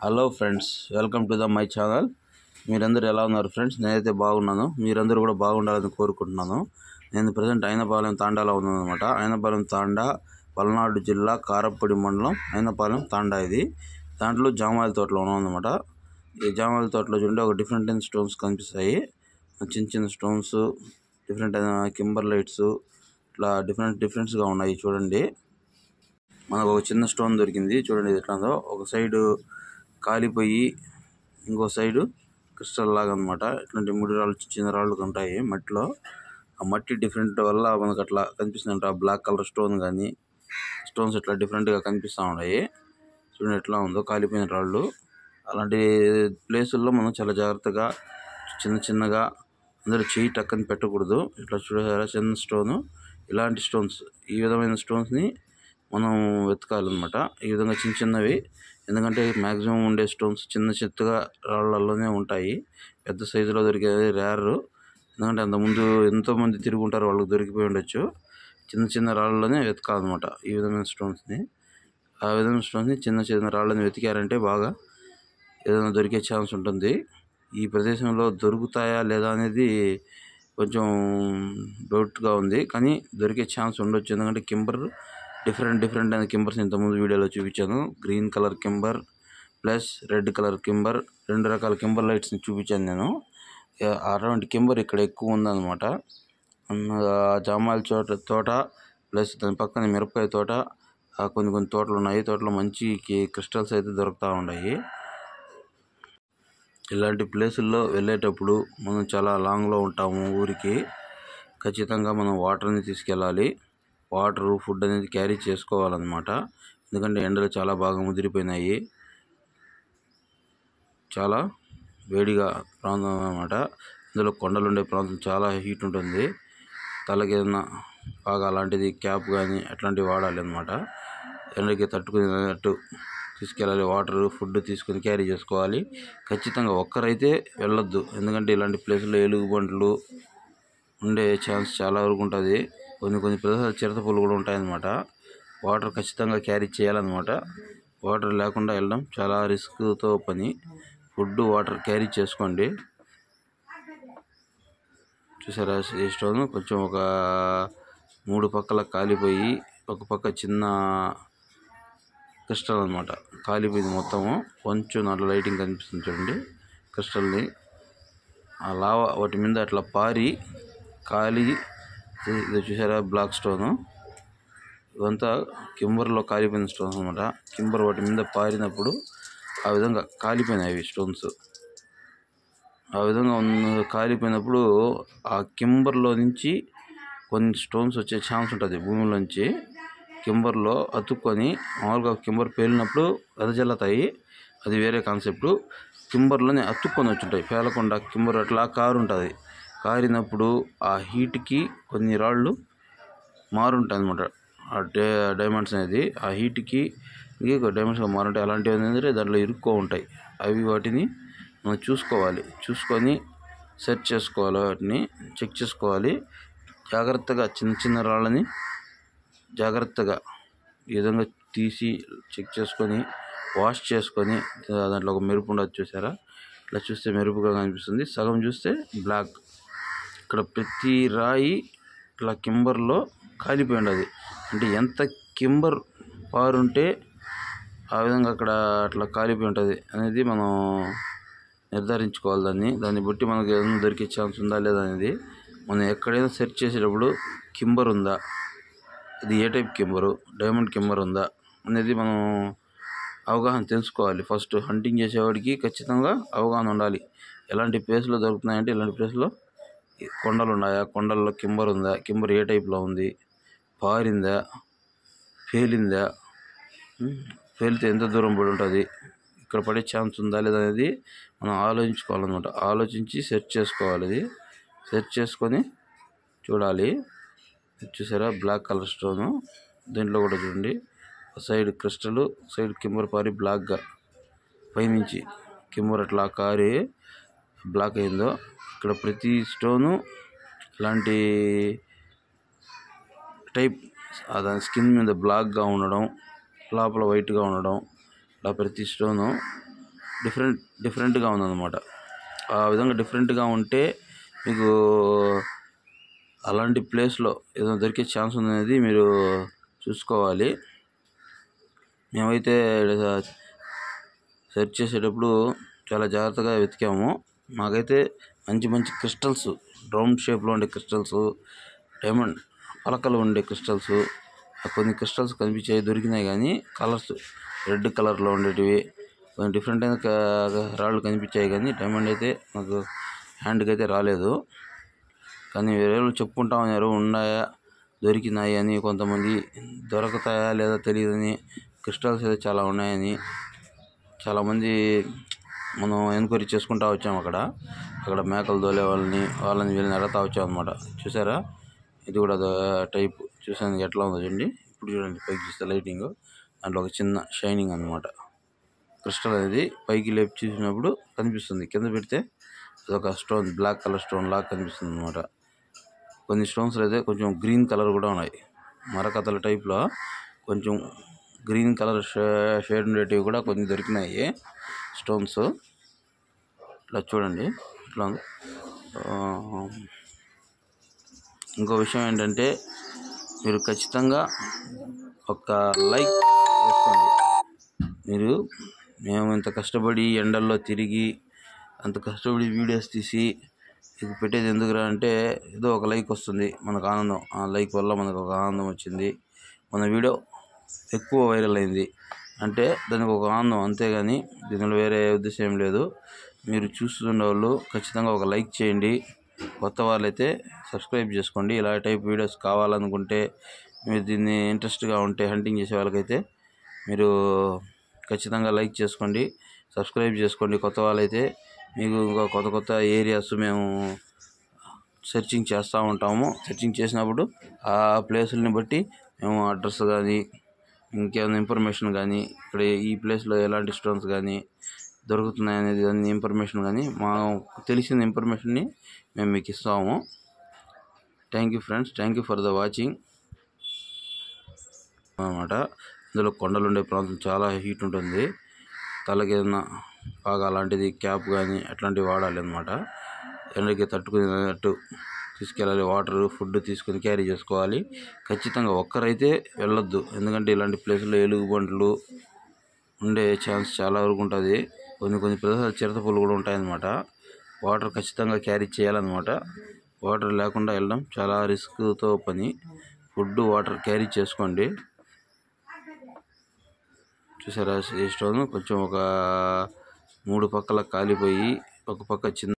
Hello friends, welcome to my channel. మీరందరూ ఎలా ఉన్నారు ఫ్రెండ్స్? నేనైతే బాగున్నాను. మీరందరూ కూడా బాగుండాలని కోరుకుంటున్నాను. నేను ప్రజెంట్ అయినపాలెం తాండాలో ఉన్నాను అనమాట. అయినపాలెం తాండా పల్నాడు జిల్లా కారప్పూడి మండలం అయినపాలెం తాండా ఇది. దాంట్లో జామాయిల తోటలో ఉన్నాం అనమాట. ఈ జామాయిల తోటలో చూడండి, ఒక డిఫరెంట్ స్టోన్స్ కనిపిస్తాయి. చిన్న చిన్న స్టోన్స్, డిఫరెంట్ అయిన కింబర్ లైట్స్, ఇట్లా డిఫరెంట్స్గా ఉన్నాయి. చూడండి, మనకు ఒక చిన్న స్టోన్ దొరికింది. చూడండి ఇది ఎట్లా ఉందో. ఒక సైడు కాలిపోయి ఇంకో సైడు క్రిస్టల్ లాగా అనమాట. ఇట్లాంటి ముడి రాళ్ళు, చిన్న రాళ్ళు ఉంటాయి మట్టిలో. ఆ మట్టి డిఫరెంట్ వల్ల మనకు అట్లా కనిపిస్తుంది. ఆ బ్లాక్ కలర్ స్టోన్ కానీ స్టోన్స్ ఇట్లా డిఫరెంట్గా కనిపిస్తూ ఉన్నాయి. చూడండి ఎట్లా ఉందో, కాలిపోయిన రాళ్ళు. అలాంటి ప్లేసుల్లో మనం చాలా జాగ్రత్తగా చిన్నగా అందరూ చేయి టక్కని పెట్టకూడదు. ఇట్లా చూడారా చిన్న స్టోను. ఇలాంటి స్టోన్స్, ఈ విధమైన స్టోన్స్ని మనం వెతకాలన్నమాట. ఈ విధంగా చిన్నవి, ఎందుకంటే మ్యాక్సిమం ఉండే స్టోన్స్ చిత్తగా రాళ్ళల్లోనే ఉంటాయి. పెద్ద సైజులో దొరికేది రేర్. ఎందుకంటే అంతకుముందు ఎంతోమంది తిరుగుంటారు, వాళ్ళకి దొరికిపోయి ఉండొచ్చు. చిన్న రాళ్ళలోనే వెతకాలన్నమాట ఈ విధమైన స్టోన్స్ని. ఆ విధమైన స్టోన్స్ని చిన్న రాళ్ళని వెతికారంటే బాగా ఏదైనా దొరికే ఛాన్స్ ఉంటుంది. ఈ ప్రదేశంలో దొరుకుతాయా లేదా అనేది కొంచెం డౌట్గా ఉంది, కానీ దొరికే ఛాన్స్ ఉండొచ్చు. ఎందుకంటే కింబర్ డిఫరెంట్ అయిన కింబర్స్ ఇంతకుముందు వీడియోలో చూపించాను. గ్రీన్ కలర్ కింబర్ ప్లస్ రెడ్ కలర్ కింబర్, 2 రకాల కింబర్ లైట్స్ని చూపించాను నేను. అటువంటి కింబర్ ఇక్కడ ఎక్కువ ఉందన్నమాట. జామాయిల తోట ప్లస్ దాని పక్కన మిరపకాయ తోట, కొన్ని తోటలు ఉన్నాయి. తోటలో మంచి క్రిస్టల్స్ అయితే దొరుకుతూ ఉన్నాయి. ఇలాంటి ప్లేసుల్లో వెళ్ళేటప్పుడు మనం చాలా లాంగ్లో ఉంటాము ఊరికి. ఖచ్చితంగా మనం వాటర్ని తీసుకెళ్ళాలి. వాటరు, ఫుడ్ అనేది క్యారీ చేసుకోవాలన్నమాట. ఎందుకంటే ఎండలు చాలా బాగా ముదిరిపోయినాయి. చాలా వేడిగా ప్రాంతం అన్నమాట. ఇందులో కొండలు ఉండే ప్రాంతం చాలా హీట్ ఉంటుంది. తలకి ఏదైనా బాగా అలాంటిది క్యాప్ కానీ అట్లాంటివి వాడాలి అన్నమాట. ఎండకి తట్టుకునేటట్టు తీసుకెళ్ళాలి. వాటర్, ఫుడ్ తీసుకొని క్యారీ చేసుకోవాలి. ఖచ్చితంగా ఒక్కరైతే వెళ్ళొద్దు. ఎందుకంటే ఇలాంటి ప్లేసుల్లో ఎలుగుబంట్లు ఉండే ఛాన్స్ చాలా వరకు ఉంటుంది. కొన్ని ప్రదేశాలు చిరతపులు కూడా ఉంటాయన్నమాట. వాటర్ ఖచ్చితంగా క్యారీ చేయాలన్నమాట. వాటర్ లేకుండా వెళ్ళడం చాలా రిస్క్తో పని. ఫుడ్, వాటర్ క్యారీ చేసుకోండి. చూసారా ఈ స్టోన్ కొంచెం ఒక 3 పక్కల కాలిపోయి, ఒక పక్క చిన్న క్రిస్టల్ అనమాట కాలిపోయింది మొత్తము. కొంచెం దాంట్లో లైటింగ్ కనిపిస్తుంది చూడండి క్రిస్టల్ని. ఆ లావా వాటి మీద అట్లా పారి కాలి, ఇది చూసారా బ్లాక్ స్టోను. ఇవంతా కింబర్లో కాలిపోయిన స్టోన్స్ అనమాట. కింబర్ వాటి మీద పారినప్పుడు ఆ విధంగా కాలిపోయినాయి స్టోన్స్. ఆ విధంగా కాలిపోయినప్పుడు ఆ కింబర్లో నుంచి కొన్ని స్టోన్స్ వచ్చే ఛాన్స్ ఉంటుంది. భూమిలోంచి కింబర్లో అతుక్కొని, మామూలుగా కింబర్ పేలినప్పుడు వెదజల్లుతాయి, అది వేరే కాన్సెప్టు. కింబర్లోనే అతుక్కొని వచ్చుంటాయి, పేలకుండా. కింబర్ అట్లా కారుంటుంది. కారినప్పుడు ఆ హీట్కి కొన్ని రాళ్ళు మారుంటాయి అనమాట. ఆ డైమండ్స్ అనేది ఆ హీట్కి డైమండ్స్గా మారుంటాయి. అలాంటివి ఏంటంటే దాంట్లో ఇరుక్కో ఉంటాయి. అవి వాటిని మనం చూసుకొని సెర్చ్ చేసుకోవాలి. వాటిని చెక్ చేసుకోవాలి జాగ్రత్తగా. చిన్న రాళ్ళని జాగ్రత్తగా ఈ విధంగా తీసి చెక్ చేసుకొని, వాష్ చేసుకొని, దాంట్లో ఒక మెరుపు ఉండదు చూసారా. ఇట్లా చూస్తే మెరుపుగా కనిపిస్తుంది, సగం చూస్తే బ్లాక్. ఇక్కడ ప్రతి రాయి ఇట్లా కింబర్లో కాలిపోయి ఉండదు. అంటే ఎంత కింబర్ పారుంటే ఆ విధంగా అక్కడ అట్లా కాలిపోయి ఉంటుంది అనేది మనం నిర్ధారించుకోవాలి. దాన్ని బట్టి మనకు ఏదైనా దొరికే ఛాన్స్ ఉందా లేదా అనేది మనం ఎక్కడైనా సెర్చ్ చేసేటప్పుడు కింబర్ ఉందా, ఇది ఏ టైప్ కింబరు, డైమండ్ కింబర్ ఉందా అనేది మనం అవగాహన తెలుసుకోవాలి. ఫస్ట్ హంటింగ్ చేసేవాడికి ఖచ్చితంగా అవగాహన ఉండాలి. ఎలాంటి ప్లేస్లో దొరుకుతున్నాయంటే, ఇలాంటి ప్లేస్లో కొండలు ఉన్నాయా, కొండల్లో కింబర్ ఉందా, కింబర్ ఏ టైప్లో ఉంది, పారిందా, పేలితే ఎంత దూరం పడి ఉంటుంది, ఇక్కడ పడే ఛాన్స్ ఉందా లేదా అనేది మనం ఆలోచించుకోవాలన్నమాట. ఆలోచించి సెర్చ్ చేసుకోవాలి. ఇది సెర్చ్ చేసుకొని చూడాలి. చూసారా బ్లాక్ కలర్ స్టోను. దీంట్లో కూడా చూడండి, సైడ్ క్రిస్టల్, సైడ్ కింబర్ పారి బ్లాక్గా పైనుంచి కింబర్ అట్లా కారి బ్లాక్ అయిందో. ఇక్కడ ప్రతి స్టోను ఇలాంటి టైప్, దాని స్కిన్ మీద బ్లాక్గా ఉండడం, లోపల వైట్గా ఉండడం, ఇలా ప్రతి స్టోను డిఫరెంట్గా ఉందన్నమాట. ఆ విధంగా డిఫరెంట్గా ఉంటే మీకు అలాంటి ప్లేస్లో ఏదైనా దొరికే ఛాన్స్ ఉందనేది మీరు చూసుకోవాలి. మేమైతే సెర్చ్ చేసేటప్పుడు చాలా జాగ్రత్తగా వెతికాము. మాకైతే మంచి క్రిస్టల్స్, రౌండ్ షేప్లో ఉండే క్రిస్టల్స్, డైమండ్ పలకలు ఉండే క్రిస్టల్స్, కొన్ని క్రిస్టల్స్ కనిపించాయి, దొరికినాయి. కానీ కలర్స్ రెడ్ కలర్లో ఉండేటివి, కొన్ని డిఫరెంట్ అయిన రాళ్ళు కనిపించాయి. కానీ డైమండ్ అయితే మాకు హ్యాండ్కి అయితే రాలేదు. కానీ వేరే వాళ్ళు చెప్పుకుంటా ఉన్నారు ఉన్నాయా, దొరికినాయి అని. కొంతమంది దొరుకుతాయా లేదా తెలియదని, క్రిస్టల్స్ అయితే చాలా ఉన్నాయని చాలామంది మనం ఎంక్వైరీ చేసుకుంటూ వచ్చాము. అక్కడ మేకలు దోలే వాళ్ళని వీళ్ళని అడుగుతూ వచ్చాం అనమాట. చూసారా, ఇది కూడా టైప్ చూసాను ఎట్లా ఉందో చూడండి. ఇప్పుడు చూడండి, పైకి చూస్తే లైటింగ్, దాంట్లో ఒక చిన్న షైనింగ్ అనమాట. క్రిస్టల్ అనేది పైకి లేపి చూసినప్పుడు కనిపిస్తుంది, కింద పెడితే అదొక స్టోన్, బ్లాక్ కలర్ స్టోన్ లాగా కనిపిస్తుంది అనమాట. కొన్ని స్టోన్స్ అయితే కొంచెం గ్రీన్ కలర్ కూడా ఉన్నాయి, మరకతల టైప్లో కొంచెం గ్రీన్ కలర్ షేడ్ ఉండేటివి కూడా కొన్ని దొరికినాయి స్టోన్స్. ఇట్లా చూడండి ఇట్లా ఉంది. ఇంకో విషయం ఏంటంటే, మీరు ఖచ్చితంగా ఒక లైక్ వేసుకోండి. మేము ఇంత కష్టపడి ఎండల్లో తిరిగి అంత కష్టపడి వీడియోస్ తీసి ఇది పెట్టేది ఎందుకురా అంటే, ఏదో ఒక లైక్ వస్తుంది మనకు ఆనందం. ఆ లైక్ వల్ల మనకు ఒక ఆనందం వచ్చింది, మన వీడియో ఎక్కువ వైరల్ అయింది అంటే దానికి ఒక ఆనందం, అంతేగాని దీనిలో వేరే ఉద్దేశం ఏం లేదు. మీరు చూస్తున్న వాళ్ళు ఖచ్చితంగా ఒక లైక్ చేయండి. కొత్త వాళ్ళైతే సబ్స్క్రైబ్ చేసుకోండి. ఇలా టైప్ వీడియోస్ కావాలనుకుంటే, మీరు దీన్ని ఇంట్రెస్ట్గా ఉంటే హంటింగ్ చేసే వాళ్ళకైతే మీరు ఖచ్చితంగా లైక్ చేసుకోండి, సబ్స్క్రైబ్ చేసుకోండి. కొత్త వాళ్ళైతే మీకు ఇంకా కొత్త ఏరియాస్ మేము సెర్చింగ్ చేస్తూ ఉంటాము. సెర్చింగ్ చేసినప్పుడు ఆ ప్లేసుల్ని బట్టి మేము అడ్రస్ కానీ ఇంకేమైనా ఇన్ఫర్మేషన్ కానీ, ఇక్కడ ఈ ప్లేస్లో ఎలాంటి స్టోన్స్ కానీ దొరుకుతున్నాయి అనేది అన్ని ఇన్ఫర్మేషన్ కానీ మాకు తెలిసిన ఇన్ఫర్మేషన్ని మేము మీకు ఇస్తాము. Thank you friends, thank you for the watching అన్నమాట. ఇందులో కొండలు ఉండే ప్రాంతం చాలా హీట్ ఉంటుంది. తలకి ఏదైనా బాగా అలాంటిది క్యాప్ కానీ అట్లాంటివి వాడాలి అన్నమాట. ఎండకి తట్టుకునేటట్టు తీసుకెళ్ళాలి. వాటర్, ఫుడ్ తీసుకొని క్యారీ చేసుకోవాలి. ఖచ్చితంగా ఒక్కరైతే వెళ్ళొద్దు, ఎందుకంటే ఇలాంటి ప్లేసుల్లో ఎలుగుబంట్లు ఉండే ఛాన్స్ చాలా వరకు ఉంటుంది. కొన్ని ప్రదేశాలు చిరుతపులు కూడా ఉంటాయన్నమాట. వాటర్ ఖచ్చితంగా క్యారీ చేయాలన్నమాట. వాటర్ లేకుండా వెళ్ళడం చాలా రిస్క్తో పని. ఫుడ్, వాటర్ క్యారీ చేసుకోండి. చూసారా, ఈ స్టోన్ కొంచెం ఒక 3 పక్కల కాలిపోయి ఒక పక్క చిన్న